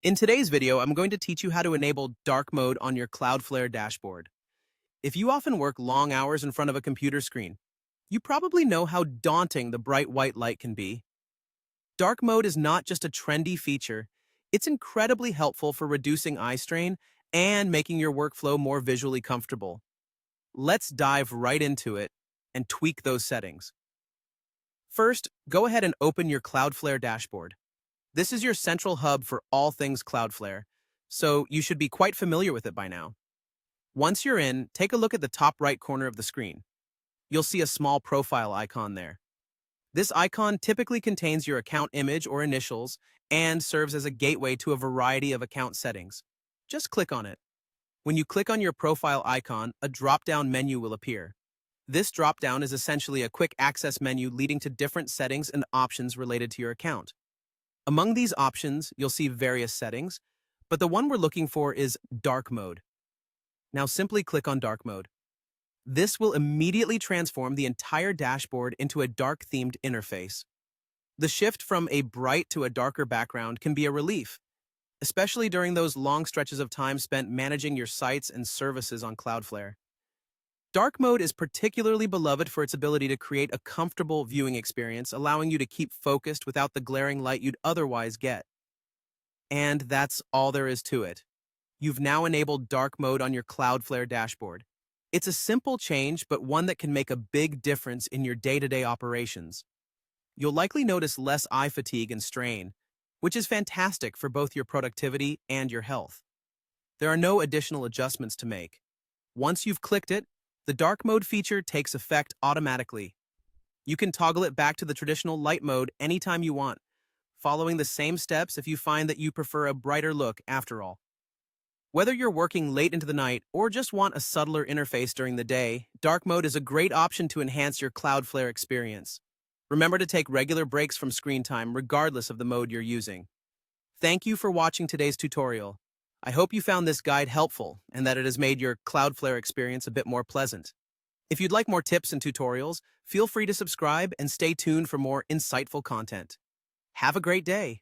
In today's video, I'm going to teach you how to enable dark mode on your Cloudflare dashboard. If you often work long hours in front of a computer screen, you probably know how daunting the bright white light can be. Dark mode is not just a trendy feature, it's incredibly helpful for reducing eye strain and making your workflow more visually comfortable. Let's dive right into it and tweak those settings. First, go ahead and open your Cloudflare dashboard. This is your central hub for all things Cloudflare, so you should be quite familiar with it by now. Once you're in, take a look at the top right corner of the screen. You'll see a small profile icon there. This icon typically contains your account image or initials and serves as a gateway to a variety of account settings. Just click on it. When you click on your profile icon, a drop-down menu will appear. This drop-down is essentially a quick access menu leading to different settings and options related to your account. Among these options, you'll see various settings, but the one we're looking for is dark mode. Now simply click on dark mode. This will immediately transform the entire dashboard into a dark-themed interface. The shift from a bright to a darker background can be a relief, especially during those long stretches of time spent managing your sites and services on Cloudflare. Dark mode is particularly beloved for its ability to create a comfortable viewing experience, allowing you to keep focused without the glaring light you'd otherwise get. And that's all there is to it. You've now enabled dark mode on your Cloudflare dashboard. It's a simple change, but one that can make a big difference in your day-to-day operations. You'll likely notice less eye fatigue and strain, which is fantastic for both your productivity and your health. There are no additional adjustments to make. Once you've clicked it, the dark mode feature takes effect automatically. You can toggle it back to the traditional light mode anytime you want, following the same steps if you find that you prefer a brighter look after all. Whether you're working late into the night or just want a subtler interface during the day, dark mode is a great option to enhance your Cloudflare experience. Remember to take regular breaks from screen time regardless of the mode you're using. Thank you for watching today's tutorial. I hope you found this guide helpful and that it has made your Cloudflare experience a bit more pleasant. If you'd like more tips and tutorials, feel free to subscribe and stay tuned for more insightful content. Have a great day.